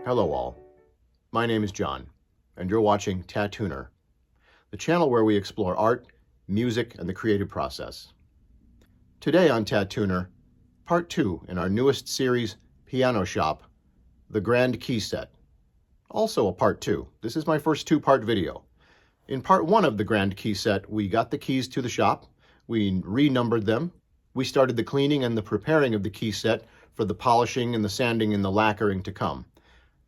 Hello all, my name is John, and you're watching Tattuner, the channel where we explore art, music, and the creative process. Today on Tattuner, part 2 in our newest series, Piano Shop, the Grand Key Set. Also a part 2. This is my first 2-part video. In part 1 of the Grand Key Set, we got the keys to the shop, we renumbered them, we started the cleaning and the preparing of the key set for the polishing and the sanding and the lacquering to come.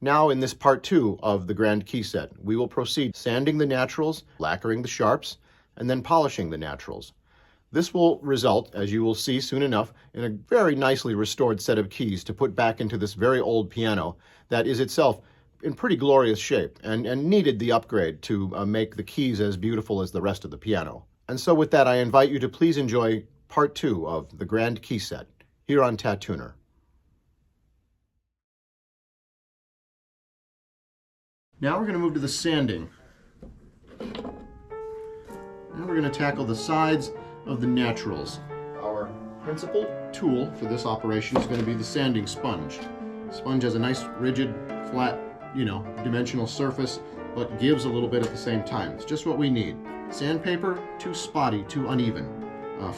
Now in this part 2 of the Grand Key Set, we will proceed sanding the naturals, lacquering the sharps, and then polishing the naturals. This will result, as you will see soon enough, in a very nicely restored set of keys to put back into this very old piano that is itself in pretty glorious shape and needed the upgrade to make the keys as beautiful as the rest of the piano. And so with that, I invite you to please enjoy part 2 of the Grand Key Set here on Tattuner. Now we're going to move to the sanding. Now we're going to tackle the sides of the naturals. Our principal tool for this operation is going to be the sanding sponge. The sponge has a nice rigid, flat, dimensional surface, but gives a little bit at the same time. It's just what we need. Sandpaper, too spotty, too uneven.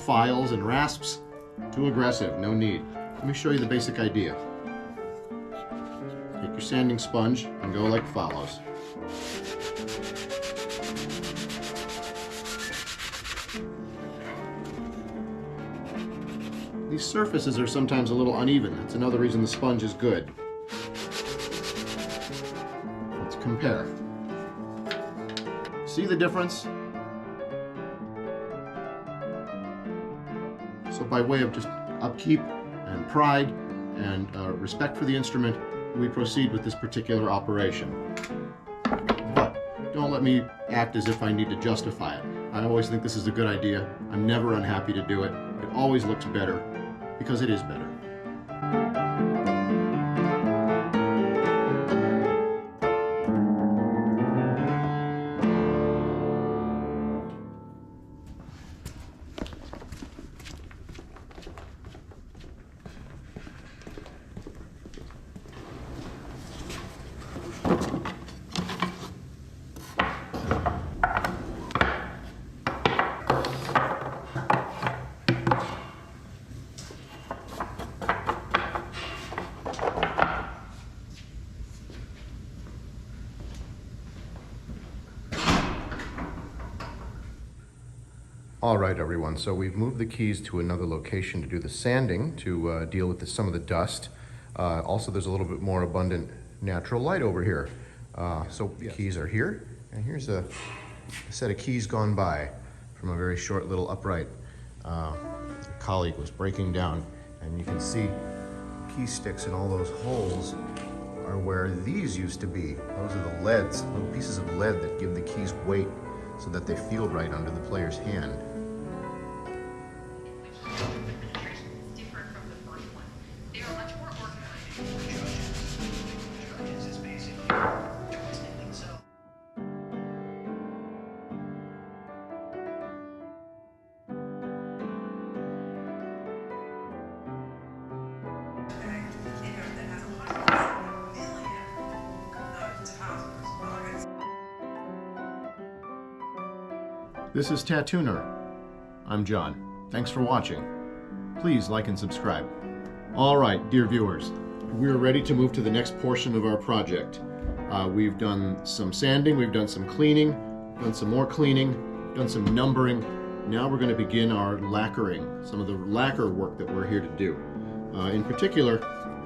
Files and rasps, too aggressive, no need. Let me show you the basic idea. Take your sanding sponge and go like follows. These surfaces are sometimes a little uneven. That's another reason the sponge is good. Let's compare. See the difference? So by way of just upkeep and pride and respect for the instrument, we proceed with this particular operation. But don't let me act as if I need to justify it. I always think this is a good idea. I'm never unhappy to do it. It always looks better because it is better. All right, everyone, so we've moved the keys to another location to do the sanding, to deal with some of the dust. Also, there's a little bit more abundant natural light over here. So the keys are here, and here's a set of keys gone by from a very short little upright. A colleague was breaking down, and you can see key sticks in all those holes are where these used to be. Those are the leads, little pieces of lead that give the keys weight so that they feel right under the player's hand. This is Tattuner. I'm John. Thanks for watching. Please like and subscribe. All right, dear viewers, we're ready to move to the next portion of our project. We've done some sanding, we've done some cleaning, done some more cleaning, done some numbering. Now we're going to begin our lacquering, some of the lacquer work that we're here to do. In particular,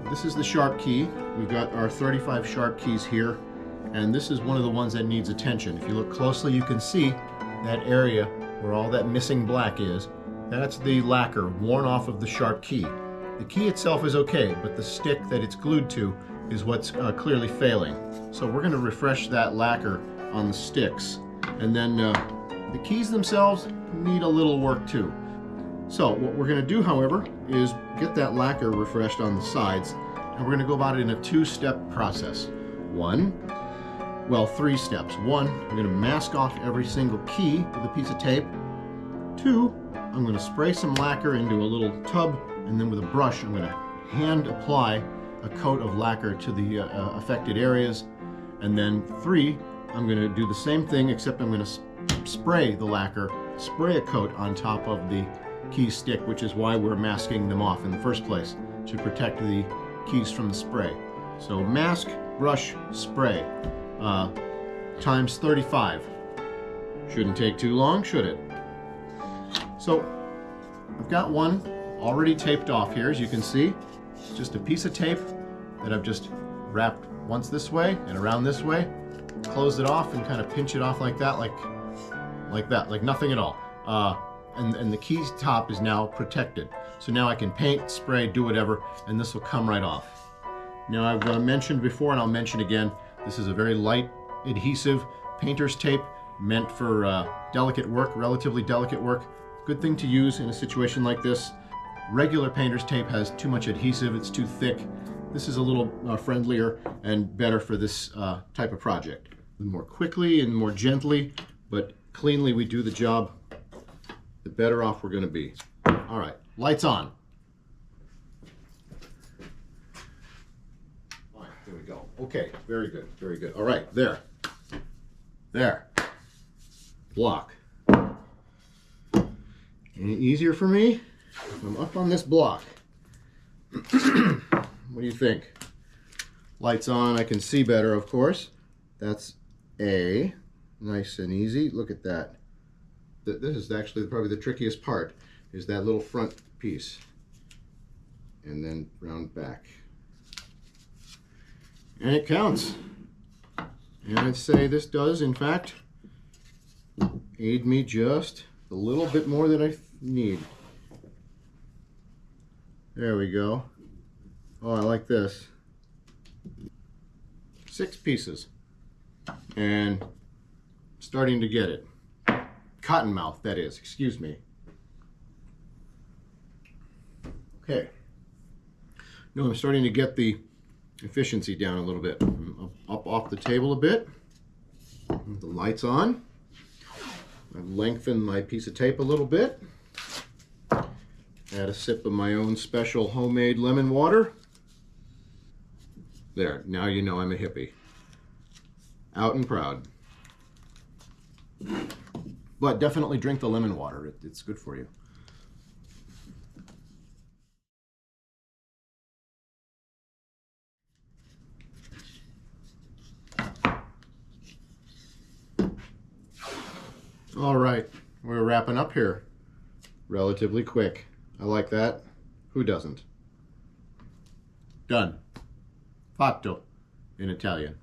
this is the sharp key. We've got our 35 sharp keys here, and this is one of the ones that needs attention. If you look closely, you can see that area where all that missing black is. That's the lacquer worn off of the sharp key. The key itself is okay, but the stick that it's glued to is what's clearly failing. So we're going to refresh that lacquer on the sticks. And then the keys themselves need a little work too. So what we're going to do, however, is get that lacquer refreshed on the sides, and we're going to go about it in a 2-step process. Three steps. 1, I'm going to mask off every single key with a piece of tape. 2, I'm going to spray some lacquer into a little tub, and then with a brush I'm going to hand apply a coat of lacquer to the affected areas. And then 3, I'm going to do the same thing, except I'm going to spray the lacquer, spray a coat on top of the key stick, which is why we're masking them off in the first place, to protect the keys from the spray. So mask, brush, spray, times 35. Shouldn't take too long, should it? So I've got one already taped off here, as you can see. It's just a piece of tape that I've just wrapped once this way and around this way, close it off and kind of pinch it off like that, like nothing at all. And the key top is now protected. So now I can paint, spray, do whatever, and this will come right off. Now I've mentioned before, and I'll mention again, this is a very light adhesive painter's tape meant for delicate work, relatively delicate work. Good thing to use in a situation like this. Regular painter's tape has too much adhesive, it's too thick. This is a little friendlier and better for this type of project. The more quickly and more gently, but cleanly we do the job, the better off we're going to be. All right, lights on. All right, there we go. Okay, very good, very good. All right, there. Block. Any easier for me? I'm up on this block. What do you think? Lights on, I can see better, of course. That's A. Nice and easy. Look at that. This is actually probably the trickiest part, is that little front piece. And then round back. And it counts. And I'd say this does, in fact, aid me just a little bit more than I need. There we go. Oh, I like this. 6 pieces. And starting to get it. Cottonmouth, that is, excuse me. Okay. No, I'm starting to get the efficiency down a little bit. Up off the table a bit. The light's on. I've lengthened my piece of tape a little bit. Add a sip of my own special homemade lemon water. There, now you know I'm a hippie. Out and proud. But definitely drink the lemon water. It's good for you. All right, we're wrapping up here. Relatively quick. I like that. Who doesn't? Done. Fatto in Italian.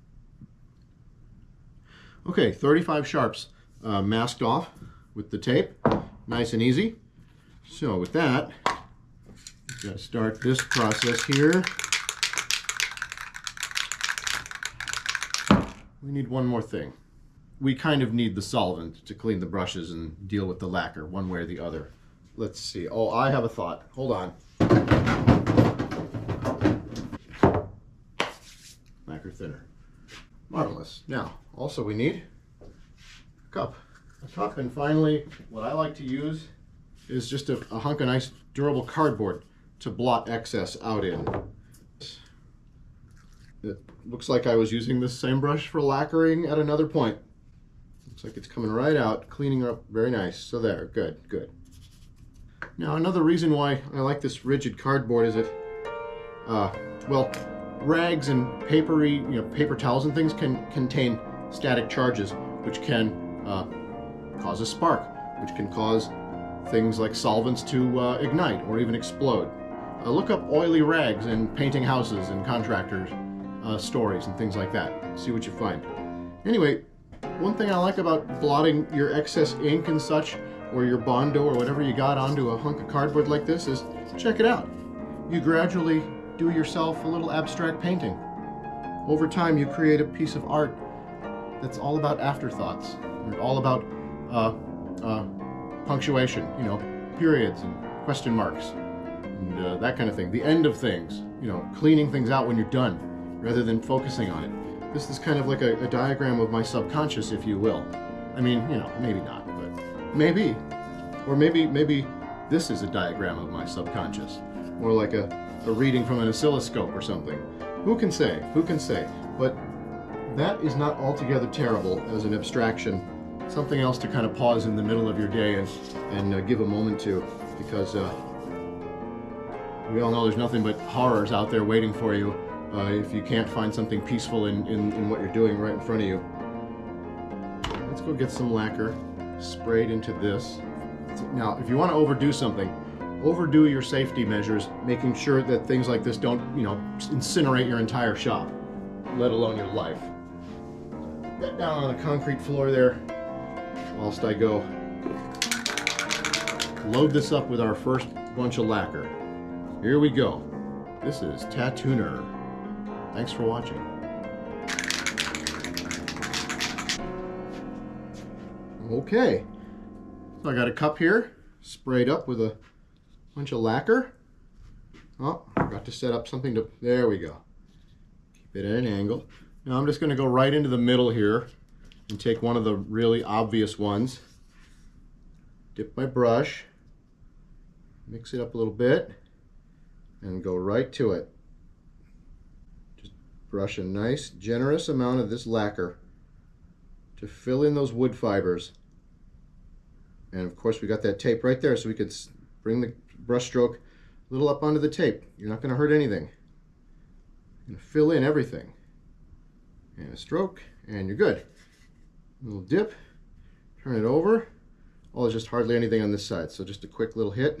Okay, 35 sharps masked off with the tape. Nice and easy. So with that, we've got to start this process here. We need one more thing. We kind of need the solvent to clean the brushes and deal with the lacquer one way or the other. Let's see. Oh, I have a thought. Hold on. Lacquer thinner. Marvelous. Now, also we need a cup. A cup, and finally, what I like to use is just a hunk of nice durable cardboard to blot excess out in. It looks like I was using this same brush for lacquering at another point. Looks like it's coming right out, cleaning her up very nice. So there, good, good. Now another reason why I like this rigid cardboard is well, rags and papery, paper towels and things can contain static charges, which can cause a spark, which can cause things like solvents to ignite or even explode. Look up oily rags in painting houses and contractors' stories and things like that. See what you find. Anyway, one thing I like about blotting your excess ink and such, or your Bondo or whatever you got onto a hunk of cardboard like this, is check it out. You gradually do yourself a little abstract painting. Over time you create a piece of art that's all about afterthoughts, all about punctuation, periods and question marks and that kind of thing. The end of things, cleaning things out when you're done rather than focusing on it. This is kind of like a diagram of my subconscious, if you will. I mean, maybe not, but maybe. Or maybe this is a diagram of my subconscious. More like a a reading from an oscilloscope or something. Who can say? Who can say? But that is not altogether terrible as an abstraction. Something else to kind of pause in the middle of your day and give a moment to, because we all know there's nothing but horrors out there waiting for you if you can't find something peaceful in what you're doing right in front of you. Let's go get some lacquer sprayed into this. Now, if you want to overdo something, overdo your safety measures, making sure that things like this don't, incinerate your entire shop, let alone your life. Get down on the concrete floor there, whilst I go load this up with our first bunch of lacquer. Here we go. This is Tattuner. Thanks for watching. Okay, so I got a cup here, sprayed up with a bunch of lacquer. Oh, I forgot to set up something to, there we go. Keep it at an angle. Now I'm just going to go right into the middle here and take one of the really obvious ones. Dip my brush, mix it up a little bit, and go right to it. Just brush a nice, generous amount of this lacquer to fill in those wood fibers. And of course we got that tape right there, so we could bring the brush stroke a little up onto the tape. You're not going to hurt anything. You're going to fill in everything. And a stroke, and you're good. A little dip, turn it over. Oh, there's just hardly anything on this side, so just a quick little hit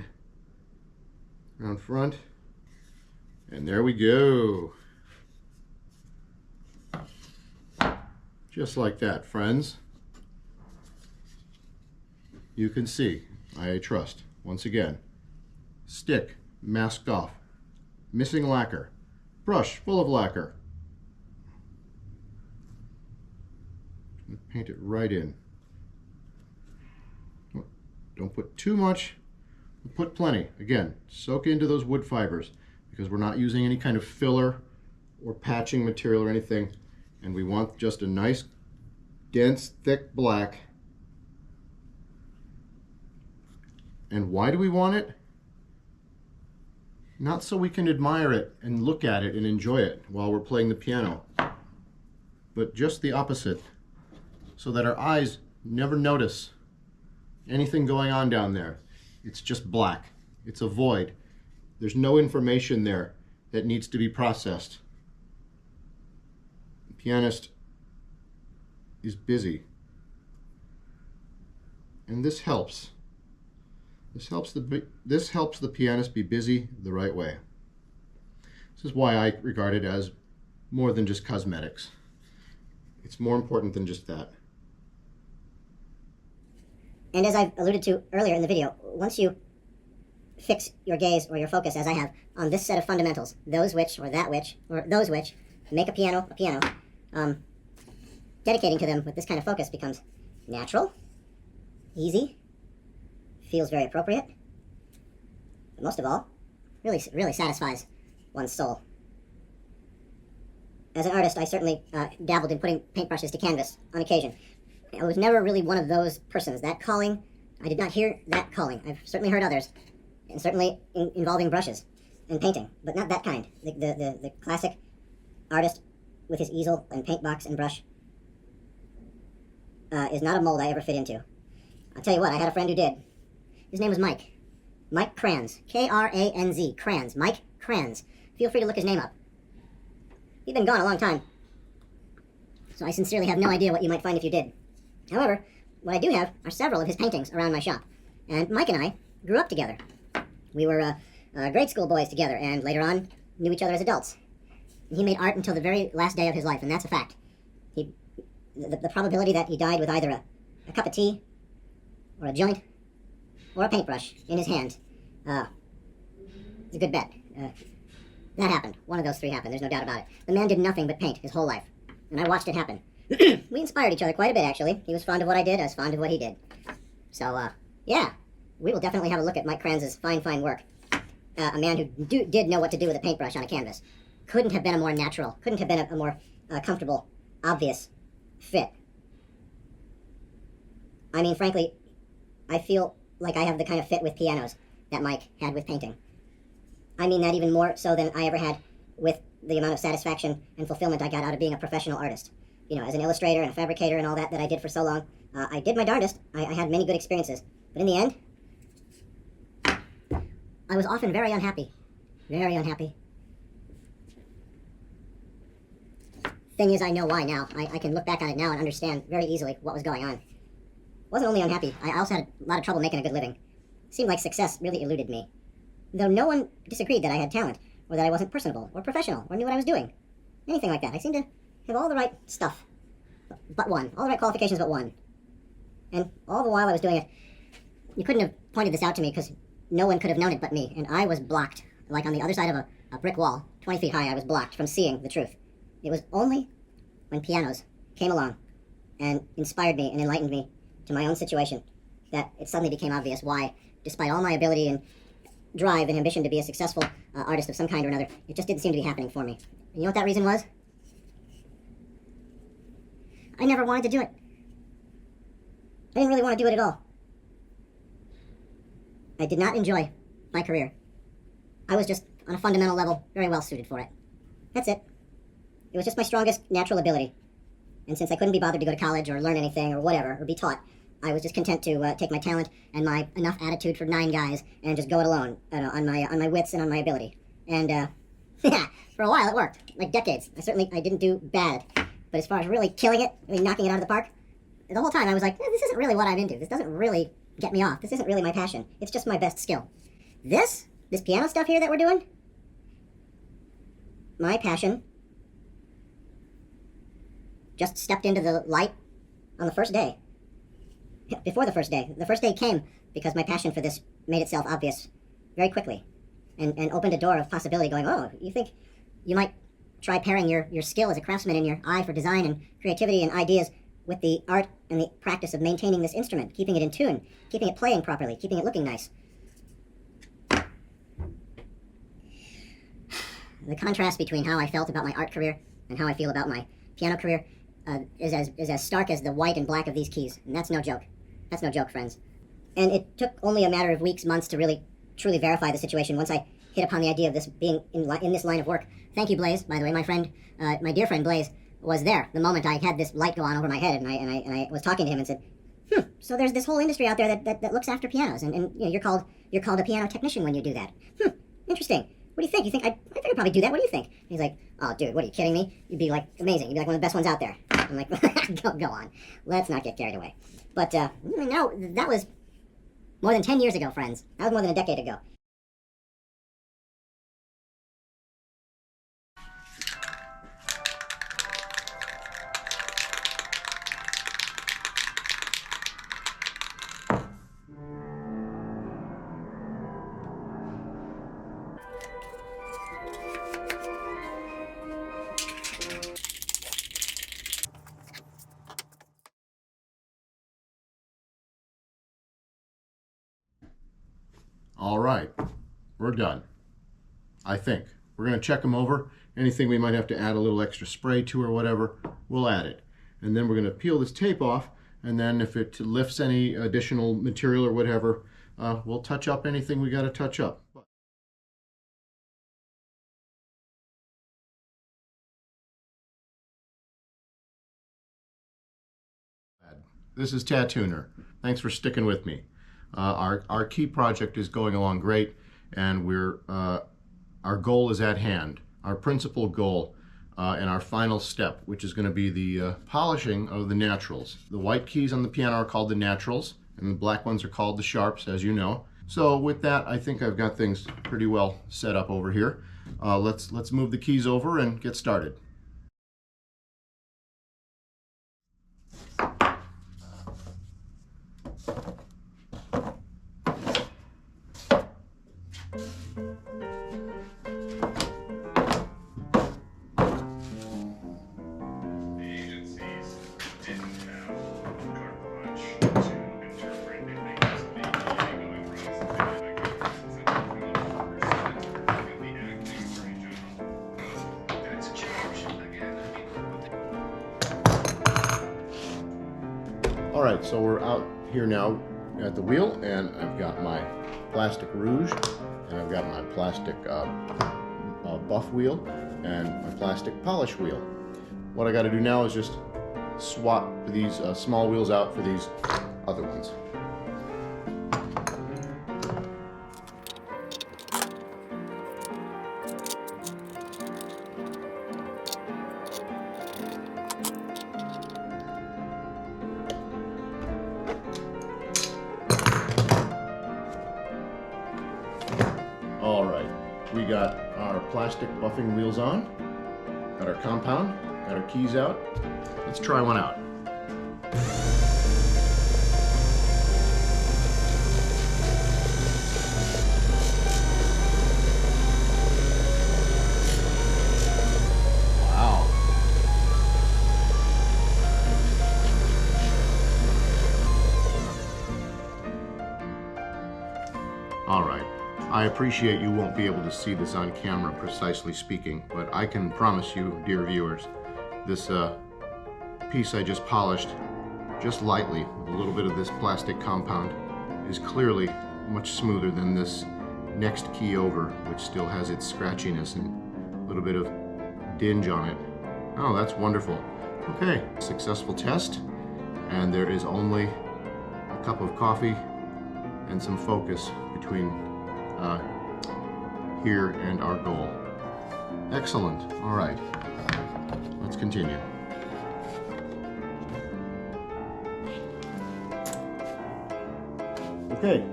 around front. And there we go. Just like that, friends. You can see, I trust, once again. Stick masked off, missing lacquer, brush full of lacquer. Paint it right in. Don't put too much, put plenty. Again, soak into those wood fibers, because we're not using any kind of filler or patching material or anything, and we want just a nice, dense, thick black. And why do we want it? Not so we can admire it and look at it and enjoy it while we're playing the piano, but just the opposite, so that our eyes never notice anything going on down there. It's just black. It's a void. There's no information there that needs to be processed. The pianist is busy, and this helps. This helps the pianist be busy the right way. This is why I regard it as more than just cosmetics. It's more important than just that. And as I've alluded to earlier in the video, once you fix your gaze or your focus, as I have, on this set of fundamentals, those which, or that which, or those which make a piano, dedicating to them with this kind of focus becomes natural, easy, feels very appropriate, but most of all, really satisfies one's soul. As an artist, I certainly dabbled in putting paintbrushes to canvas on occasion. I was never really one of those persons. That calling, I did not hear that calling. I've certainly heard others, and certainly involving brushes and painting, but not that kind. The classic artist with his easel and paint box and brush is not a mold I ever fit into. I'll tell you what, I had a friend who did. His name was Mike. Mike Kranz. K-R-A-N-Z. Kranz. Mike Kranz. Feel free to look his name up. He'd been gone a long time, so I sincerely have no idea what you might find if you did. However, what I do have are several of his paintings around my shop. And Mike and I grew up together. We were grade school boys together, and later on knew each other as adults. And he made art until the very last day of his life, and that's a fact. The probability that he died with either a cup of tea, or a joint, or a paintbrush in his hand, is a good bet. That happened. One of those three happened. There's no doubt about it. The man did nothing but paint his whole life, and I watched it happen. We inspired each other quite a bit, actually. He was fond of what I did. I was fond of what he did. So, yeah, we will definitely have a look at Mike Kranz's fine work. A man who did know what to do with a paintbrush on a canvas. Couldn't have been a more natural, couldn't have been a more comfortable, obvious fit. I mean, frankly, I feel like I have the kind of fit with pianos that Mike had with painting. I mean that even more so than I ever had with the amount of satisfaction and fulfillment I got out of being a professional artist. You know, as an illustrator and a fabricator and all that I did for so long, I did my darndest. I had many good experiences. But in the end, I was often very unhappy. Very unhappy. Thing is, I know why now. I can look back on it now and understand very easily what was going on. Wasn't only unhappy, I also had a lot of trouble making a good living. Seemed like success really eluded me. Though no one disagreed that I had talent, or that I wasn't personable, or professional, or knew what I was doing. Anything like that. I seemed to have all the right stuff. But one. All the right qualifications but one. And all the while I was doing it, you couldn't have pointed this out to me because no one could have known it but me. And I was blocked. Like on the other side of a brick wall, 20 feet high, I was blocked from seeing the truth. It was only when pianos came along and inspired me and enlightened me to my own situation that it suddenly became obvious why, despite all my ability and drive and ambition to be a successful artist of some kind or another, it just didn't seem to be happening for me. And you know what that reason was? I never wanted to do it. I didn't really want to do it at all. I did not enjoy my career. I was just, on a fundamental level, very well suited for it. That's it. It was just my strongest natural ability. And since I couldn't be bothered to go to college or learn anything or whatever, or be taught, I was just content to take my talent and my enough attitude for 9 guys and just go it alone on my wits and on my ability. And yeah, for a while it worked, like decades. I didn't do bad, but as far as really killing it, really knocking it out of the park, the whole time I was like, this isn't really what I'm into. This doesn't really get me off. This isn't really my passion. It's just my best skill. This piano stuff here that we're doing, my passion just stepped into the light on the first day. Before the first day. The first day came because my passion for this made itself obvious very quickly and opened a door of possibility going, oh, you think you might try pairing your skill as a craftsman and your eye for design and creativity and ideas with the art and the practice of maintaining this instrument, keeping it in tune, keeping it playing properly, keeping it looking nice. The contrast between how I felt about my art career and how I feel about my piano career is as stark as the white and black of these keys. And that's no joke. That's no joke, friends. And it took only a matter of weeks, months to really, truly verify the situation once I hit upon the idea of this being in this line of work. Thank you, Blaze. By the way, my dear friend Blaze was there the moment I had this light go on over my head, and I was talking to him and said, so there's this whole industry out there that looks after pianos, and you know, you're called a piano technician when you do that. Interesting. What do you think? You think I think I'd probably do that? What do you think? And he's like, oh, dude, what are you kidding me? You'd be like amazing. You'd be like one of the best ones out there. I'm like, go on. Let's not get carried away. But no, that was more than 10 years ago, friends. That was more than a decade ago. All right, we're done. I think. We're going to check them over. Anything we might have to add a little extra spray to or whatever, we'll add it. And then we're going to peel this tape off, and then if it lifts any additional material or whatever, we'll touch up anything we got to touch up. This is Tattuner. Thanks for sticking with me. Our key project is going along great, and our goal is at hand. Our principal goal and our final step, which is going to be the polishing of the naturals. The white keys on the piano are called the naturals, and the black ones are called the sharps, as you know. So with that, I think I've got things pretty well set up over here. Let's move the keys over and get started. All right, so we're out here now at the wheel, and I've got my plastic rouge, and I've got my plastic buff wheel and my plastic polish wheel. What I got to do now is just swap these small wheels out for these other ones. All right, we got our plastic buffing wheels on, got our compound, got our keys out. Let's try one out. Wow. All right. I appreciate you won't be able to see this on camera, precisely speaking, but I can promise you, dear viewers, this piece I just polished just lightly with a little bit of this plastic compound is clearly much smoother than this next key over, which still has its scratchiness and a little bit of dinge on it. Oh, that's wonderful. Okay, successful test, and there is only a cup of coffee and some focus between here and our goal. Excellent. All right, let's continue. Okay.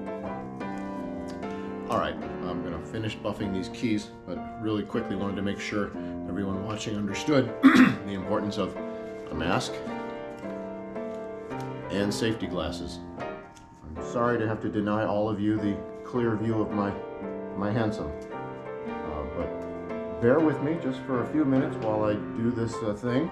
All right, I'm gonna finish buffing these keys, but really quickly wanted to make sure everyone watching understood the importance of a mask and safety glasses. I'm sorry to have to deny all of you the clear view of my handsome, but bear with me just for a few minutes while I do this thing.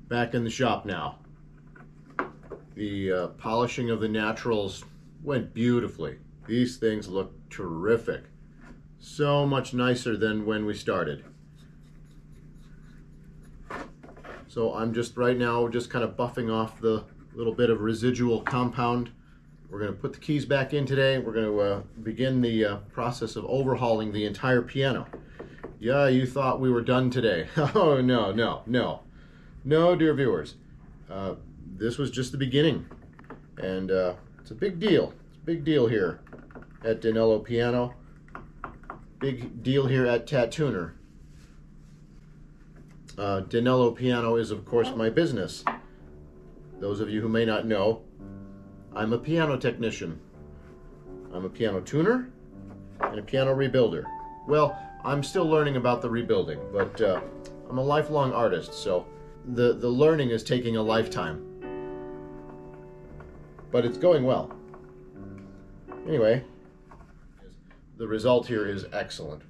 Back in the shop now. The polishing of the naturals went beautifully. These things look terrific. So much nicer than when we started. So I'm just right now just kind of buffing off the little bit of residual compound. We're going to put the keys back in today. We're going to begin the process of overhauling the entire piano. Yeah, you thought we were done today. Oh, no, no, no. No, dear viewers, this was just the beginning, and it's a big deal. It's a big deal here at Danello Piano. Big deal here at Tattuner. Danello Piano is, of course, my business. Those of you who may not know, I'm a piano technician. I'm a piano tuner and a piano rebuilder. Well, I'm still learning about the rebuilding, but I'm a lifelong artist, so the learning is taking a lifetime, but it's going well. Anyway, the result here is excellent,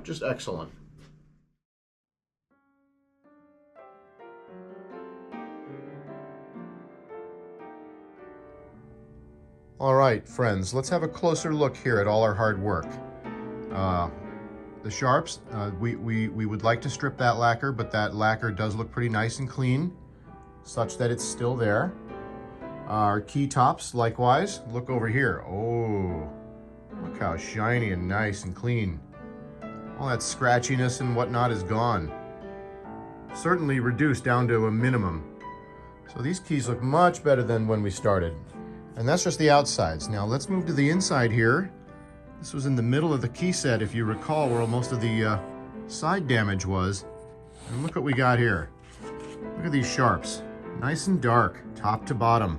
just excellent. All right, friends, let's have a closer look here at all our hard work. The sharps, we would like to strip that lacquer, but that lacquer does look pretty nice and clean, such that it's still there. Our key tops, likewise, look over here. Oh, look how shiny and nice and clean. All that scratchiness and whatnot is gone. Certainly reduced down to a minimum. So these keys look much better than when we started. And that's just the outsides. Now let's move to the inside here. This was in the middle of the key set, if you recall, where most of the side damage was. And look what we got here. Look at these sharps. Nice and dark, top to bottom.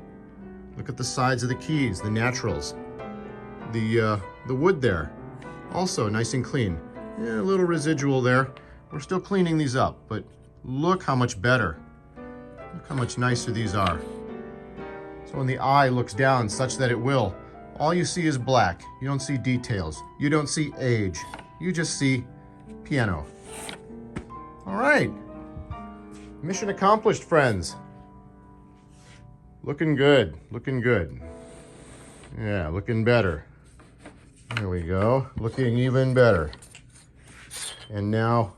Look at the sides of the keys, the naturals. The wood there, also nice and clean. Yeah, a little residual there. We're still cleaning these up, but look how much better. Look how much nicer these are. So when the eye looks down such that it will all you see is black. You don't see details. You don't see age. You just see piano. All right. Mission accomplished, friends. Looking good. Looking good. Yeah, looking better. There we go. Looking even better. And now,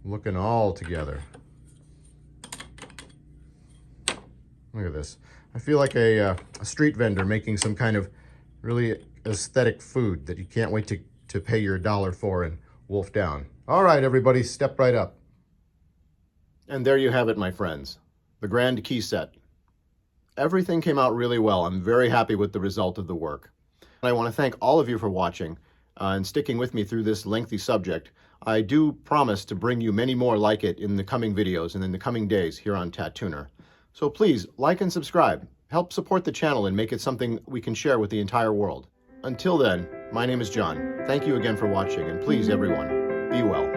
looking all together. Look at this. I feel like a street vendor making some kind of really aesthetic food that you can't wait to pay your $1 for and wolf down. All right, everybody, step right up. And there you have it, my friends. The grand key set. Everything came out really well. I'm very happy with the result of the work. And I want to thank all of you for watching and sticking with me through this lengthy subject. I do promise to bring you many more like it in the coming videos and in the coming days here on Tattuner. So please like and subscribe. Help support the channel and make it something we can share with the entire world. Until then, my name is John. Thank you again for watching, and please, everyone, be well.